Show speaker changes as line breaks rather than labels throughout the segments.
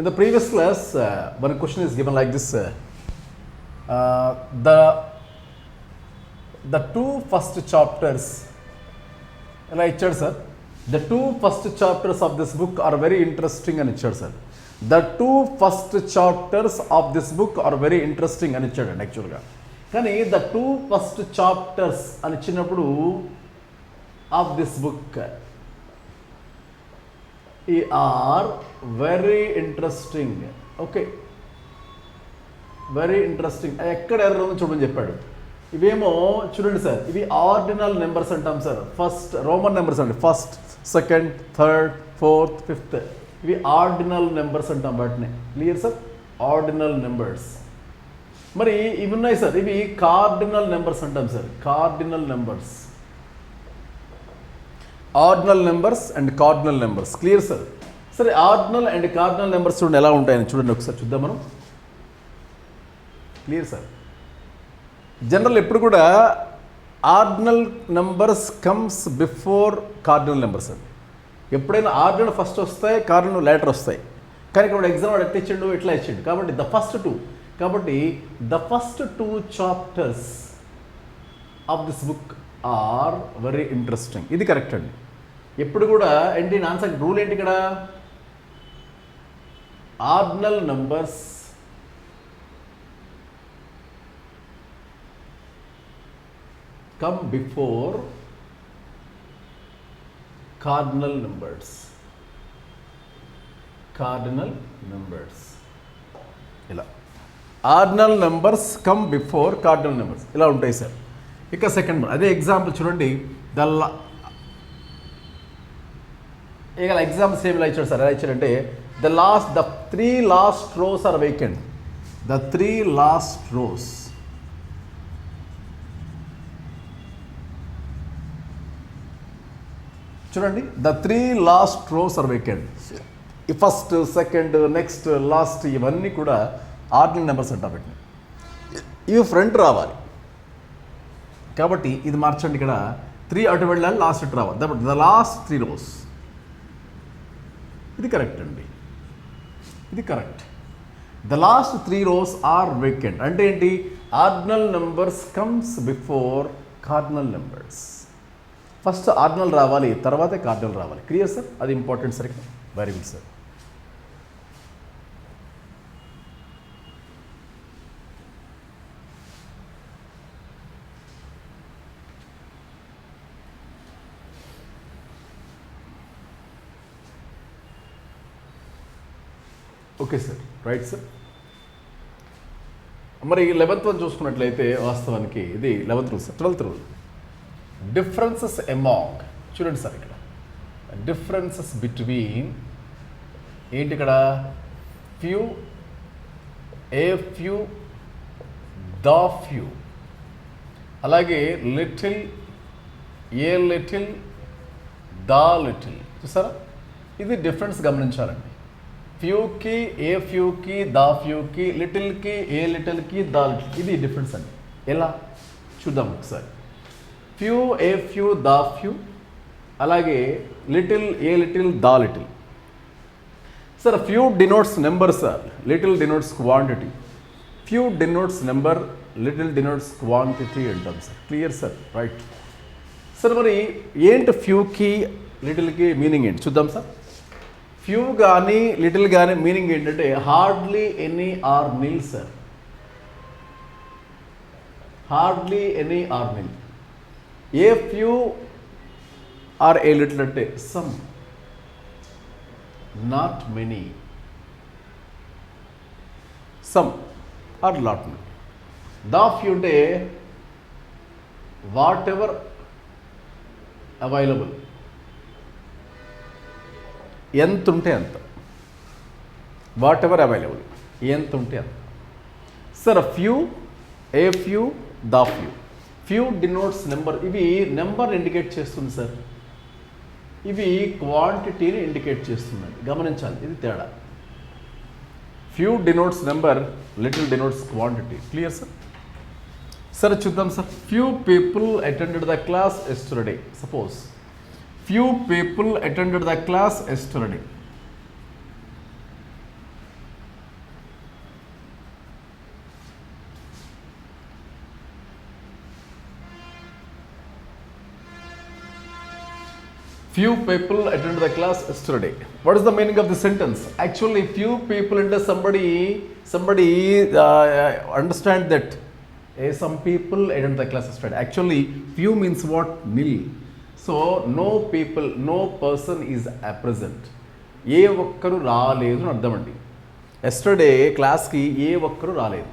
In the previous class, one question is given like this: the two first chapters, right, sir? The two first chapters of this book are very interesting and sir. The two first chapters of this book are very interesting and actually. కానీ the two first chapters అని చిన్నప్పుడు of this book are very interesting. Okay, very interesting. ఎక్కడ ఎర్ర ఉందో చూడని చెప్పాడు. ఇవేమో చూడండి సార్, ఇవి ఆర్డినల్ నెంబర్స్ అంటాం సార్. ఫస్ట్ రోమన్ నెంబర్స్ అండి, first, second, third, fourth, fifth. ఇవి ఆర్డినల్ నెంబర్స్ అంటాం వాటిని. Clear sir? Ordinal numbers. మరి ఇవి ఉన్నాయి సార్, ఇవి కార్డినల్ నెంబర్స్ అంటాం sir. Cardinal numbers, ordinal numbers and cardinal numbers. Clear sir? సరే, ఆర్డినల్ అండ్ కార్డినల్ నెంబర్స్ చూడండి ఎలా ఉంటాయని చూడండి ఒకసారి చూద్దాం మనం. Clear sir? జనరల్ ఎప్పుడు కూడా ordinal numbers comes before cardinal numbers అండి. ఎప్పుడైనా ఆర్డినల్ ఫస్ట్ వస్తాయి, కార్డినల్ లేటర్ వస్తాయి. కానీ ఇక్కడ ఎగ్జామ్ వాడు ఎట్లా ఇచ్చిండు, ఇట్లా ఇచ్చిండు. కాబట్టి ద ఫస్ట్ టూ, కాబట్టి the first two chapters of this book are very interesting. ఇది కరెక్ట్ అండి. ఎప్పుడు కూడా ఏంటి ఆన్సర్ రూల్ ఏంటి ఇక్కడ? Ordinal numbers come before cardinal numbers. Cardinal numbers ఇలా, ordinal numbers come before cardinal numbers ఇలా ఉంటాయి సార్. ఇక సెకండ్ వన్, అదే ఎగ్జాంపుల్ చూడండి. ఇక ఎగ్జాంపుల్స్ ఏమి ఇలా ఇచ్చాడు సార్? ఎలా ఇచ్చాడంటే the three last rows are vacant. The three last rows, చూడండి, the three last rows are vacant. ఈ ఫస్ట్, సెకండ్, నెక్స్ట్, లాస్ట్ ఇవన్నీ కూడా ఆర్డినల్ నెంబర్స్ అంటారు. వీటిని ఇవి ఫ్రంట్ రావాలి. కాబట్టి ఇది మార్చండి. ఇక్కడ త్రీ అటు వెళ్ళాలి, లాస్ట్ ఇటు రావాలి. కాబట్టి ద లాస్ట్ త్రీ రోస్, ఇది కరెక్ట్ అండి. ఇది correct. The last three rows are vacant అంటే ఏంటి? Ordinal numbers comes before cardinal numbers. First ordinal రావాలి, తర్వాతే కార్డినల్ రావాలి. Clear sir? అది ఇంపార్టెంట్ సార్. ఇక్కడ very good sir. Okay sir, right sir. మరి 11th వన్ చూసుకున్నట్లయితే వాస్తవానికి ఇది 11th rule sir. 12th rule, differences among. చూడండి సార్, ఇక్కడ డిఫరెన్సెస్ బిట్వీన్ ఏంటి ఇక్కడ? Few, a few, the few, అలాగే little, a little, the little. చూసారా? ఇది డిఫరెన్స్ గమనించాలండి. ఫ్యూకి, ఏ ఫ్యూకి, ద ఫ్యూకి, లిటిల్కి, ఏ లిటిల్కి, ద లిటిల్. ఇది డిఫరెన్స్ అండి. ఎలా చూద్దాం ఒకసారి. Few, a few, the few, అలాగే little, a little, the little. Sir, few denotes number sir, little denotes quantity. Few denotes number, little denotes quantity అంటాం sir. Clear sir? Right sir. మరి ఏంటి ఫ్యూకి, లిటిల్కి మీనింగ్ ఏంటి చూద్దాం సార్. ఫ్యూ కానీ little కానీ మీనింగ్ ఏంటంటే hardly any or nil sir. Hardly any or nil. A few or a little అంటే some, not many. Some or lot many. The few అంటే వాట్ ఎవర్ అవైలబుల్, ఎంత ఉంటే అంత. వాట్ ఎవర్ అవైలబుల్, ఎంత ఉంటే అంత. Sir, few, a few, the few. Few denotes number. ఇవి number indicate చేస్తుంది సార్. ఇవి క్వాంటిటీని ఇండికేట్ చేస్తున్నాయి. గమనించాలి, ఇది తేడా. Few denotes number, little denotes quantity. Clear sir? సరే చూద్దాం sir. Few people attended the class yesterday. Suppose few people attended the class yesterday. Few people attended the class yesterday. What is the meaning of the sentence? Actually, few people into somebody understand that some people attended the class yesterday. Actually, few means what? Nil. So no people, no person is present. ఏ ఒక్కరు రాలేదు అని అర్థం అండి. Yesterday క్లాస్కి ఏ ఒక్కరు రాలేదు.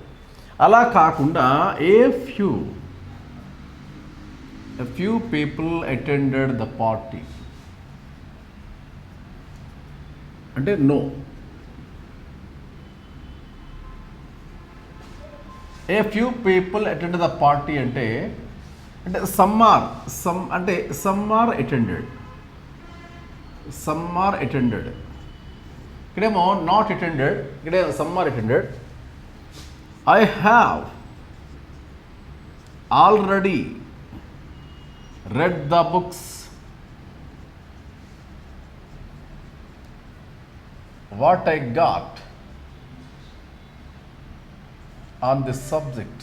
అలా కాకుండా a few people attended the party. అంటే no. A few people attend the party అంటే సమ్ ఆర్ అటెండెడ్. ఇక్కడేమో నాట్ అటెండెడ్, ఇక్కడే some are attended. I have already read the books what I got on this subject.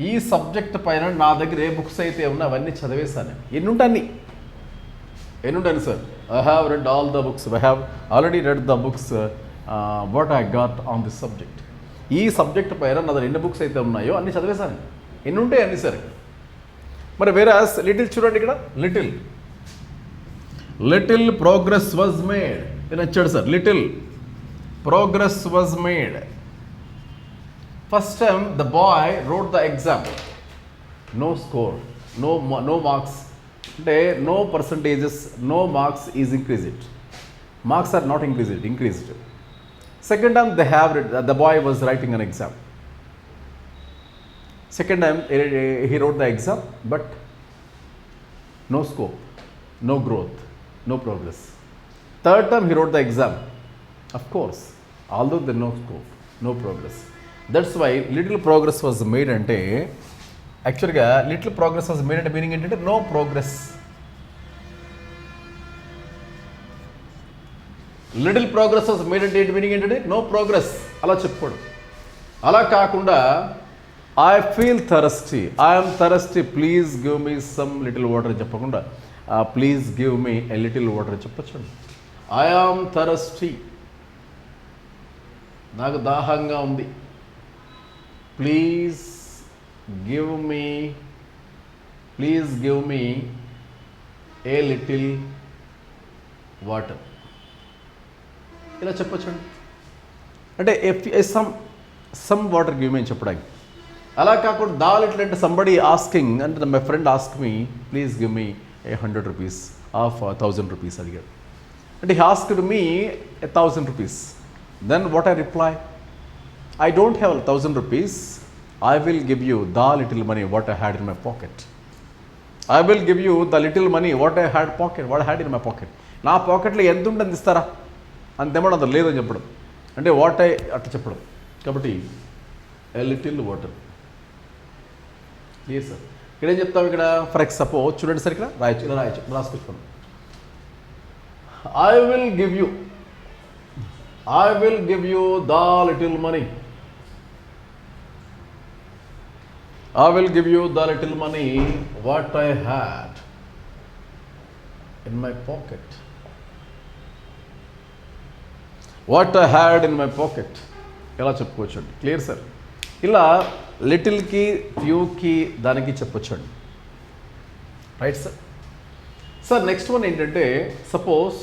ఈ subject పైన నా దగ్గర ఏ books అయితే ఉన్నా అవన్నీ చదివేశాను. ఎన్నుంటాను sir? I have read all the books. I have already read the books what I got on this subject. ఈ సబ్జెక్ట్ పైన నా దగ్గర ఎన్ని బుక్స్ అయితే ఉన్నాయో అన్ని చదివేశాను. ఎన్ని ఉంటాయి అన్ని సరే. మరి వేరే లిటిల్ చూడండి, ఇక్కడ లిటిల్ ప్రోగ్రెస్ వాజ్ మేడ్. నేను వచ్చాడు sir. Little progress was made. First time the boy wrote the exam. No score, no marks, అంటే no percentages, no marks is increased. Marks are not increased. Second time the boy was writing an exam. Second time he wrote the exam, but no scope, no growth, no progress. Third time he wrote the exam. Of course, although there no scope, no progress. That's why little progress was made అంటే యాక్చువల్గా little progress was made అంటే meaning ఏంటంటే no progress. Little progress was made అంటే meaning ఏంటంటే no progress. అలా చెప్పుకోడు. అలా కాకుండా I feel thirsty, I'm thirsty, please give me some little water అని చెప్పకుండా please give me a little water చెప్పచ్చండి. ఐ ఆమ్ థరస్టీ, నాకు దాహంగా ఉంది. Please give me a little water. ఇలా చెప్పచ్చండి. అంటే సమ్ వాటర్ గివ్ మీ అని చెప్పడానికి. అలా కాకుండా దా లిటిల్ అంటే సంబడి ఆస్కింగ్ అంటే my friend ask me please give me 100 rupees of 1000 rupees అడిగాడు. అంటే he asked me 1000 rupees. Then what I reply? I don't have 1000 rupees. I will give you the little money what I had in my pocket. I will give you the little money what I had in my pocket. నా పాకెట్లో ఎంత ఉంటుంది ఇస్తారా అంతేమో అంత లేదని చెప్పడం. అంటే what I అట్లా చెప్పడం. కాబట్టి ఎ లిటిల్ వాటర్. Clear sir? ఇక్కడ ఏం చెప్తాం? ఇక్కడ ఫర్ సపోజ్ చూడండి సార్, ఇక్కడ రాయచ్చు రాసుకొచ్చుకోండి. I will give you the little money. I will give you the little money what I had in my pocket. What I had in my pocket. ఎలా చెప్పుకోవచ్చండి? Clear sir? ఇలా లిటిల్కి, ఫ్యూకి, దానికి చెప్పొచ్చండి. Right sir? Sir next one ఏంటంటే suppose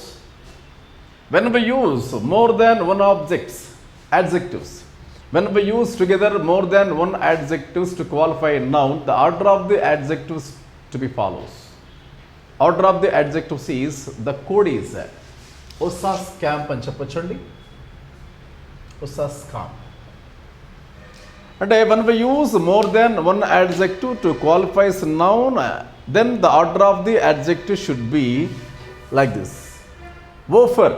when we use more than one adjectives. When we use together more than one adjectives to qualify a noun, the order of the adjectives to be follows. Order of the adjectives is, the code is OSAS camp అని చెప్పొచ్చండి. OSAS camp. అంటే when we use more than one adjective to qualify a noun, then the order of the adjective should be like this. Woofer.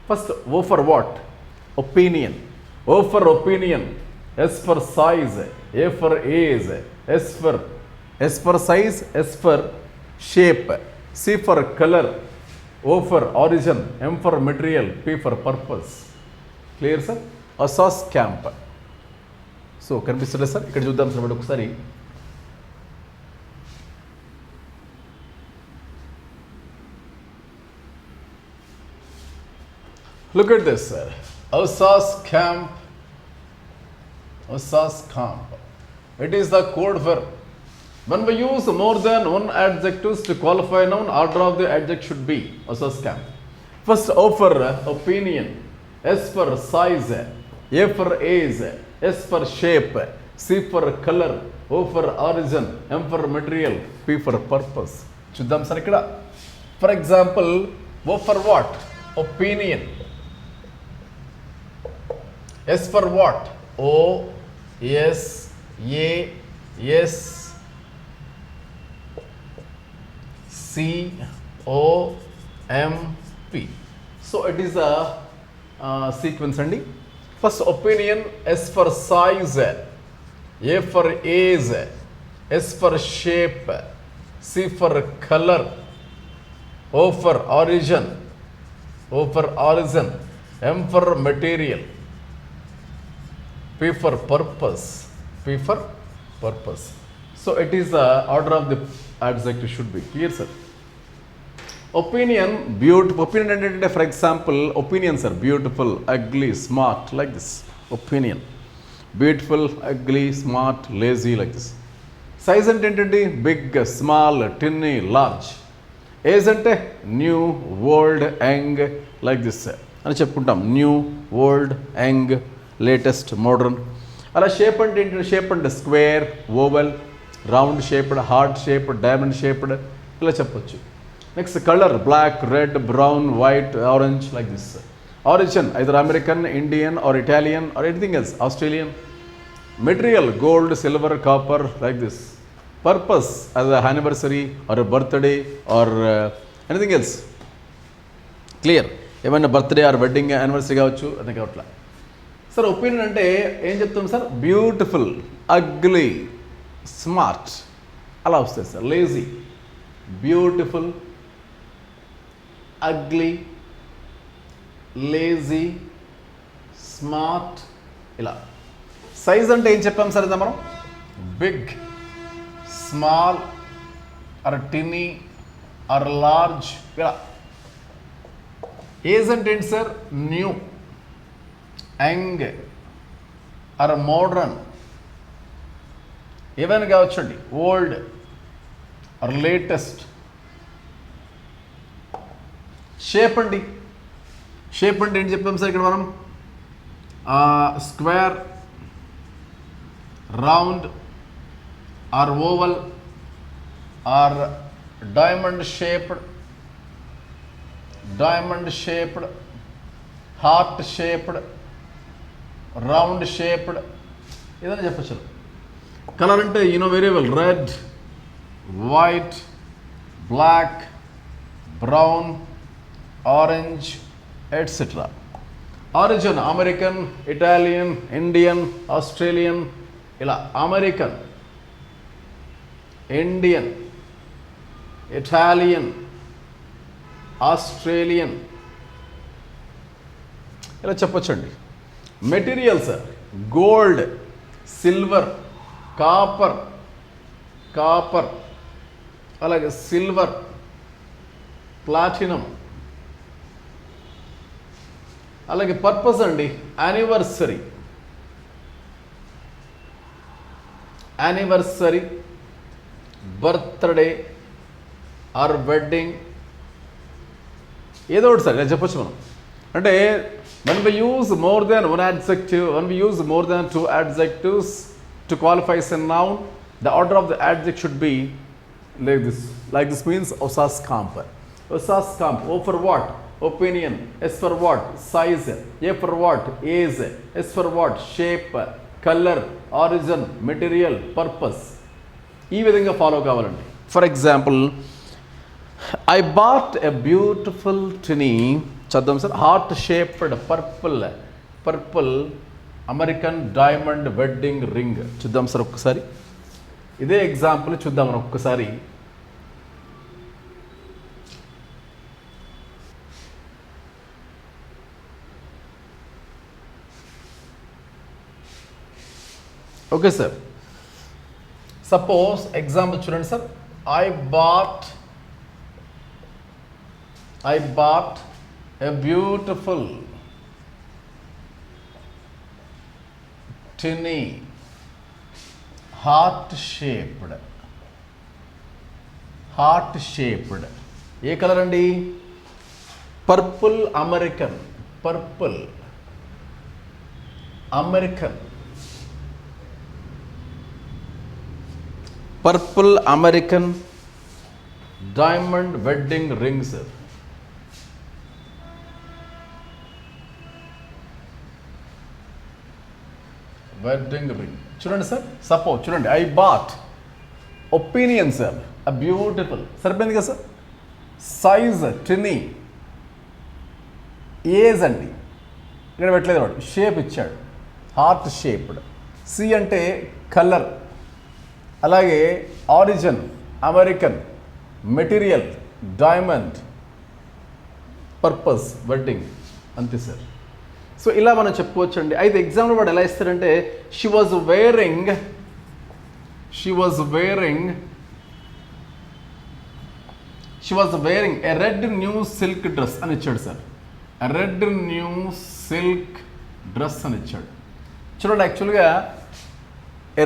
First, woofer what? Opinion. O for opinion, S for size, A for age, S for size, S for shape, C for color, O for origin, M for material, P for purpose. Clear sir? OSAS camp. So కనిపిస్తుంది sir? ఇక్కడ చూద్దాం sir ఒకసారి. Look at this, sir. Osas camp. Osas camp. It is the code for when we use more than one adjectives to qualify a noun, order of the adjective should be Osas camp. First, O for opinion, S for size, A for age, S for shape, C for color, O for origin, M for material, P for purpose. చూద్దాం sir ఇక్కడ for example O for what? Opinion. S for what? O, S, A, S, C, O, M, P. So it is a sequence అండి. First opinion, S for size, A for age, S for shape, C for color, O for origin, M for material, P for purpose. So it is the order of the adjective should be clear, sir. Opinion, beautiful. Opinion అంటే for example, opinions are beautiful, ugly, smart, like this. Opinion, beautiful, ugly, smart, lazy, like this. Size అంటే ఏంటండి big, small, tiny, large. Age అంటే new, old, young, like this అని చెప్పుకుంటాం. New, old, young, latest, modern. అలా shape అంటే ఏంటంటే shape అంటే square, oval, round shaped, heart shaped, diamond shaped, ఇలా చెప్పొచ్చు. Next colour, black, red, brown, white, orange, like this. Origin either American, Indian or Italian or anything else, Australian. Material gold, silver, copper, like this. Purpose as a anniversary or a birthday or anything else. Clear, ఏమైనా birthday or wedding anniversary కావచ్చు అది కావట్లా. Sir opinion అంటే ఏం చెప్తాం sir? Beautiful, ugly, smart అలా వస్తుంది sir. Lazy, beautiful, ugly, lazy, smart, ఇలా. సైజ్ అంటే ఏం చెప్పాం సార్? ఇదా మనం big, small or tiny or large, ఇలా. ఏజ్ అంటే ఏంటి sir? New, young or modern, ఏవైనా కావచ్చండి. Old or latest. షేప్ అండి, షేప్ అంటే ఏంటి చెప్పాం సార్ ఇక్కడ మనం? Square, round or oval or diamond shaped, heart shaped, round shaped, ఏదైనా చెప్పచ్చు. కలర్ అంటే very well, red, white, black, brown, orange, etcetera. Origin American, Italian, Indian, Australian, ఇలా. అమెరికన్, ఇండియన్, ఇటాలియన్, ఆస్ట్రేలియన్, ఇలా చెప్పొచ్చండి. మెటీరియల్స్ గోల్డ్, సిల్వర్, కాపర్, అలాగే silver, platinum. అలాగే purpose అండి, anniversary, birthday or wedding, ఏదో ఒకటి సార్ ఇలా చెప్పొచ్చు మనం. అంటే when we use more than one adjective, when we use more than two adjectives to qualify as a noun, the order of the adjective should be like this. Like this means osas camp. O for what? Opinion. S for what? Size. A for what? Age. S for what? Shape, color, origin, material, purpose. ఈ విధంగా follow కావాలండి. For example, I bought a beautiful tiny, చదుదాం sir. Heart shaped, purple American diamond wedding ring. చూద్దాం sir ఒక్కసారి. ఇదే example చూద్దాం ఒక్కసారి. Okay sir. Suppose example చూడండి sir. I bought a beautiful tiny, heart shaped. Heart shaped ఏ colour అండి? Purple American. Purple American. Purple American diamond wedding rings. Wedding ring. చూడండి sir, suppose చూడండి, I bought opinion sir, a beautiful. సరిపోయింది కదా sir. Size tiny, age అండి ఇక్కడ పెట్టలేదు వాడు, షేప్ ఇచ్చాడు, హార్ట్ షేప్డ్. సి అంటే కలర్, అలాగే origin American, material diamond, purpose wedding. అంతే సార్. సో ఇలా మనం చెప్పుకోవచ్చండి. అయితే ఎగ్జామ్లో వాడు ఎలా ఇస్తారంటే she was wearing a red new silk dress అని ఇచ్చాడు sir. Red new silk dress అని ఇచ్చాడు. చూడండి, యాక్చువల్గా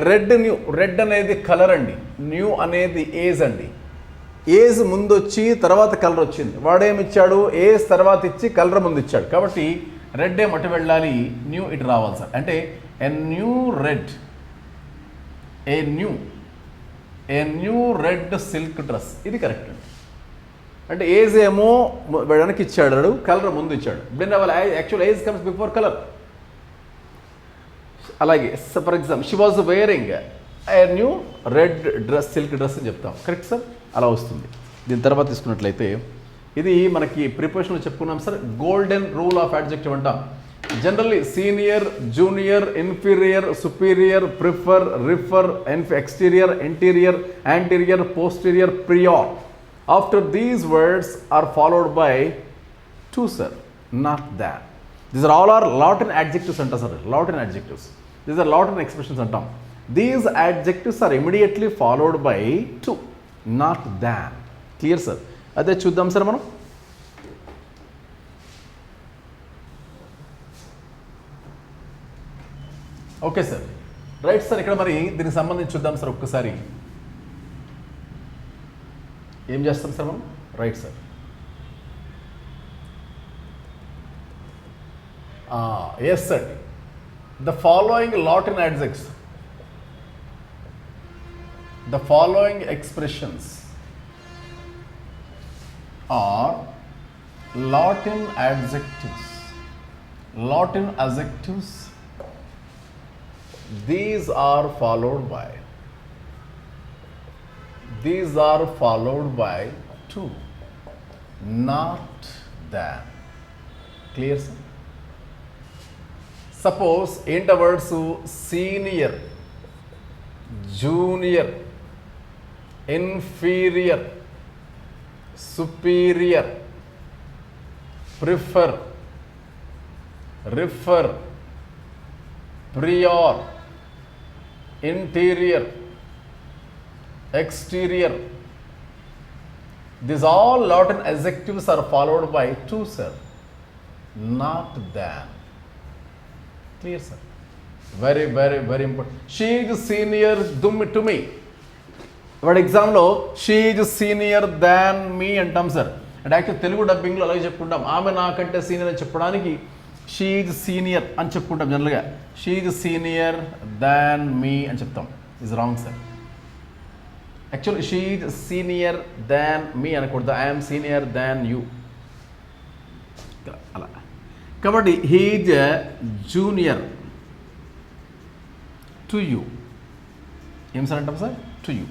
రెడ్ అనేది కలర్ అండి, న్యూ అనేది ఏజ్ అండి. ఏజ్ ముందు వచ్చి తర్వాత కలర్ వచ్చింది. వాడేమిచ్చాడు? ఏజ్ తర్వాత ఇచ్చి కలర్ ముందు ఇచ్చాడు. కాబట్టి రెడ్ ఏం అటు వెళ్ళాలి, న్యూ ఇటు రావాలి సార్. అంటే a new red silk dress. ఇది కరెక్ట్ అండి. అంటే ఏజ్ ఏమో వెనక్కి ఇచ్చాడు, కలర్ ముందు ఇచ్చాడు. Actual age comes before colour. అలాగే for example she was wearing a new red dress, silk dress అని చెప్తాం. కరెక్ట్ సార్, అలా వస్తుంది. దీని తర్వాత తీసుకున్నట్లయితే ఇది మనకి ప్రిపరేషన్లో చెప్పుకున్నాం sir. Golden rule of adjective అంటాం. Generally senior, junior, inferior, superior, prefer, refer, exterior, interior, anterior, posterior, prior. After these words are followed by to sir, not that. These are all Latin adjectives అంటాం sir. Latin adjectives, these are Latin expressions అంటాం. These adjectives are immediately followed by to, not than. Clear sir? అదే చూద్దాం sir మనం. Okay sir, right sir. ఇక్కడ మరి దీనికి సంబంధించి చూద్దాం సార్ ఒక్కసారి. ఏం చేస్తాం సార్ మనం? Right sir. Yes sir, the following Latin adjectives, the following expressions are Latin adjectives. Latin adjectives. These are followed by to, not than. Clear sir? Suppose ఏంట words senior, junior, inferior, superior, prefer, refer, prior, interior, exterior. These all Latin adjectives are followed by to sir, not than. Clear sir? Very important. She is senior to me. వాడు ఎగ్జామ్లో she is senior than మీ అంటాం sir. అంటే actual Telugu డబ్బింగ్లో అలాగే చెప్పుకుంటాం. ఆమె నాకంటే senior అని చెప్పడానికి షీ ఈజ్ సీనియర్ అని చెప్పుకుంటాం జనరల్గా. She is senior than me అని చెప్తాం. Is wrong sir. Actually she is senior than me అనకూడదు. ఐఎమ్ సీనియర్ దాన్ యూ, అలా. కాబట్టి he is junior to you. ఏం సార్ అంటాం సార్? టు యూ,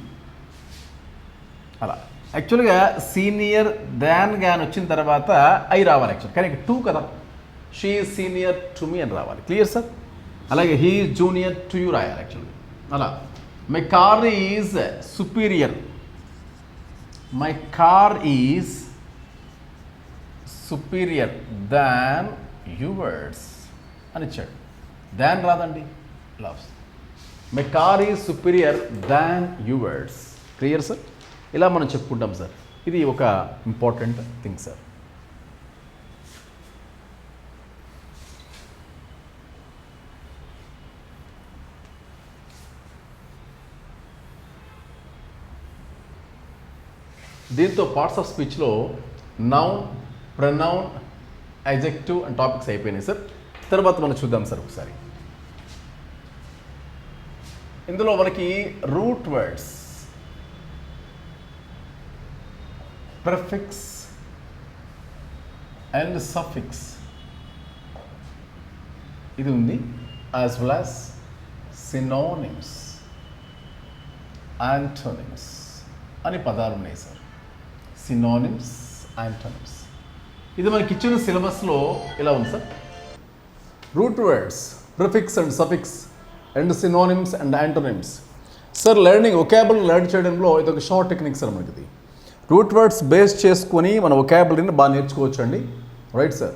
అలా. యాక్చువల్గా సీనియర్ దాన్ గాని వచ్చిన తర్వాత ఐ రావాలి యాక్చువల్, కానీ టూ కదా. She is senior to me అని రావాలి. Clear sir? అలాగే he is junior to you రాయాలి యాక్చువల్గా, అలా. My car is superior, my car is superior than yours అని ఇచ్చాడు. దాన్ రాదండి, లాస్. My car is superior than yours. Clear sir? ఇలా మనం చెప్పుకుంటాం సార్. ఇది ఒక ఇంపార్టెంట్ థింగ్ సార్. దీంతో పార్ట్స్ ఆఫ్ స్పీచ్లో noun, pronoun, adjective and topics అయిపోయినాయి సార్. తర్వాత మనం చూద్దాం సార్ ఒకసారి. ఇందులో మనకి root words, prefix and suffix ఇది ఉంది. As well as synonyms, antonyms అని పదాలు ఉన్నాయి సార్. సినోనిమ్స్, యాంటోనిమ్స్ ఇది మనకి ఇచ్చిన సిలబస్లో ఇలా ఉంది sir. Root words, prefix and suffix and synonyms and antonyms. Sir learning vocabulary learn చేయడంలో ఇది ఒక షార్ట్ టెక్నిక్ సార్. మనకి ఇది రూట్ వర్డ్స్ బేస్ చేసుకొని మన వొకాబులరీని బాగా నేర్చుకోవచ్చు అండి. Right sir.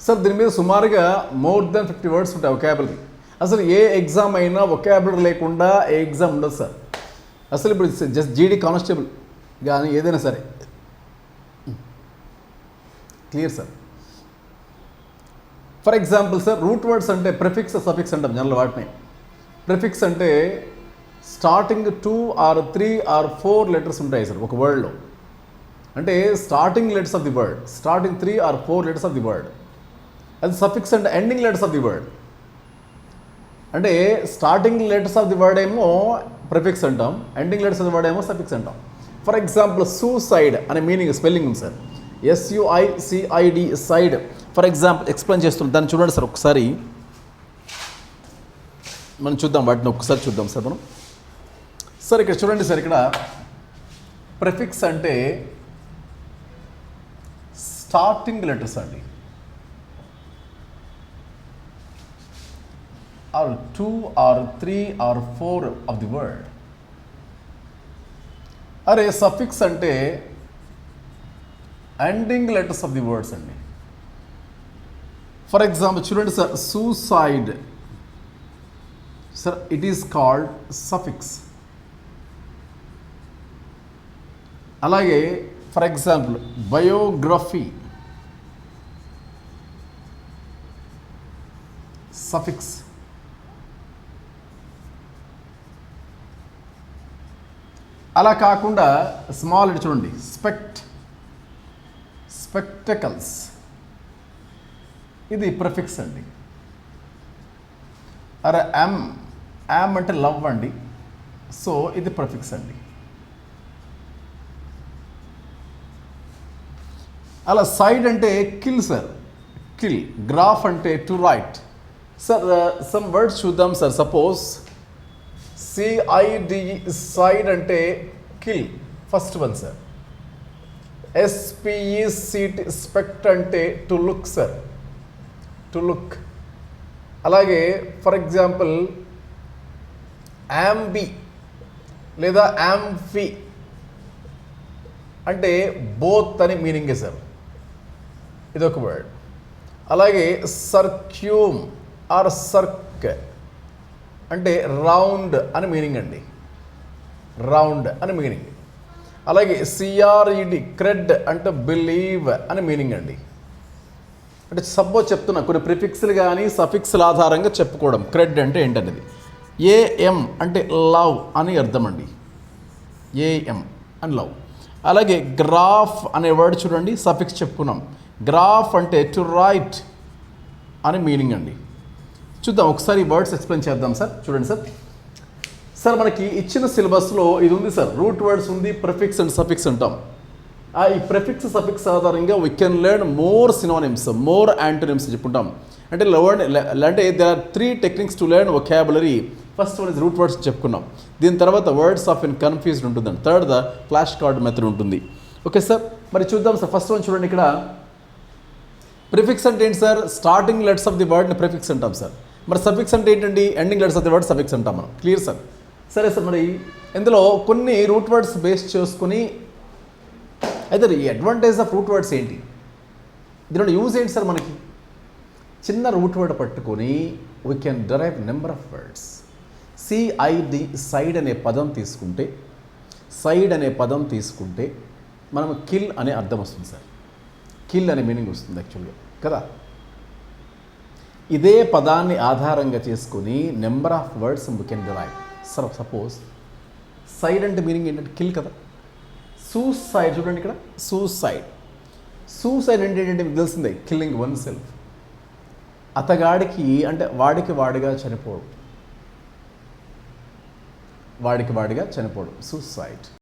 సార్ దీని మీద సుమారుగా మోర్ దెన్ 50 వర్డ్స్ ఉంటాయి వొకాబులరీ. అసలు ఏ ఎగ్జామ్ అయినా వొకాబులరీ లేకుండా ఏ ఎగ్జామ్ ఉండదు సార్. అసలు ఇప్పుడు జస్ట్ జీడీ కానిస్టేబుల్ కానీ ఏదైనా సరే. Clear sir. For example sir root words అంటే ప్రిఫిక్స్, సఫిక్స్ అంటాం జనరల్ వాటిని. ప్రిఫిక్స్ అంటే స్టార్టింగ్ 2 or 3 or 4 లెటర్స్ ఉంటాయి సార్ ఒక వర్డ్లో. అంటే starting letters of the word, starting 3 or 4 letters of the word. అది సఫిక్స్ అంటే ending letters of the word. అంటే starting letters of the word ఏమో ప్రిఫిక్స్ అంటాం, ending letters of the word ఏమో సఫిక్స్ అంటాం. ఫర్ ఎగ్జాంపుల్ సూసైడ్ అనే meaning spelling ఉంది sir. SUICID side. For example explain చేస్తున్నాం, దాన్ని చూడండి సార్ ఒకసారి. మనం చూద్దాం వాటిని ఒకసారి చూద్దాం సార్ మనం. సార్ ఇక్కడ చూడండి సార్, ఇక్కడ ప్రిఫిక్స్ అంటే స్టార్టింగ్ లెటర్స్ అండి. Or 2 or 3 or 4 of the word. అరే సఫిక్స్ అంటే ending letters of the words అండి. ఫర్ ఎగ్జాంపుల్ చూడండి sir, suicide sir it is called suffix. అలాగే ఫర్ ఎగ్జాంపుల్ బయోగ్రఫీ సఫిక్స్. అలా కాకుండా స్మాల్ ఇది చూడండి, స్పెక్టకల్స్ ఇది ప్రిఫిక్స్ అండి. అరే యామ్ అంటే లవ్ అండి, సో ఇది ప్రిఫిక్స్ అండి. అలా సైడ్ అంటే కిల్ సార్, కిల్. గ్రాఫ్ అంటే to write sir. Some words చూద్దాం సార్. సపోజ్ CID సైడ్ అంటే kill, first one sir. SPECT spect అంటే to look sir, to look. అలాగే ఫర్ ఎగ్జాంపుల్ యాంబీ లేదా యాంఫీ అంటే బోత్ అని మీనింగే సార్, ఇదొక వర్డ్. అలాగే సర్క్యూమ్ ఆర్ సర్క్ అంటే రౌండ్ అని మీనింగ్ అండి, రౌండ్ అని మీనింగ్. అలాగే CRED క్రెడ్ అంటే బిలీవ్ అని మీనింగ్ అండి. అంటే సపోజ్ చెప్తున్నా కొన్ని ప్రిఫిక్స్లు కానీ సఫిక్స్ల ఆధారంగా చెప్పుకోవడం. క్రెడ్ అంటే ఏంటనేది. AM అంటే లవ్ అని అర్థం అండి, AM అని లవ్. అలాగే గ్రాఫ్ అనే వర్డ్ చూడండి, సఫిక్స్ చెప్పుకున్నాం. గ్రాఫ్ అంటే టు రైట్ అని మీనింగ్ అండి. చూద్దాం ఒకసారి వర్డ్స్ ఎక్స్ప్లెయిన్ చేద్దాం సార్. చూడండి సార్. సార్ మనకి ఇచ్చిన సిలబస్లో ఇది ఉంది సార్, రూట్ వర్డ్స్ ఉంది, ప్రిఫిక్స్ అండ్ సఫిక్స్ అంటాం. ఈ ప్రిఫిక్స్ సఫిక్స్ ఆధారంగా we can learn more synonyms, more antonyms చెప్పుకుంటాం. అంటే అంటే there are 3 techniques to learn vocabulary. First one is root words చెప్పుకున్నాం. దీని తర్వాత వర్డ్స్ ఆఫ్ ఇన్ కన్ఫ్యూజ్డ్ ఉంటుందండి. Third the flash card method ఉంటుంది. ఓకే సార్, మరి చూద్దాం సార్. ఫస్ట్ వన్ చూడండి, ఇక్కడ ప్రిఫిక్స్ అంటే ఏంటి sir? Starting letters of the వర్డ్ని ప్రిఫిక్స్ అంటాం సార్. మరి సఫిక్స్ అంటే ఏంటండి? Ending letters of the word suffix అంటాం మనం. Clear sir? సరే సార్, మరి ఇందులో కొన్ని రూట్ వర్డ్స్ బేస్ చేసుకుని అయితే ఈ అడ్వాంటేజ్ ఆఫ్ రూట్ వర్డ్స్ ఏంటి, దీనిలో యూజ్ ఏంటి సార్? మనకి చిన్న రూట్ వర్డ్ పట్టుకొని we can derive number of words. CID side అనే పదం తీసుకుంటే మనం కిల్ అనే అర్థం వస్తుంది సార్. కిల్ అనే మీనింగ్ వస్తుంది యాక్చువల్గా కదా. ఇదే పదాన్ని ఆధారంగా చేసుకుని number of words we can derive. Suppose side అంటే మీనింగ్ ఏంటంటే కిల్ కదా. సూసైడ్ చూడండి ఇక్కడ, సూసైడ్. సూసైడ్ అంటే ఏంటంటే మీకు తెలిసిందే, కిల్లింగ్ వన్ సెల్ఫ్. అతగాడికి అంటే వాడిగా చనిపోవడం, సూసైడ్.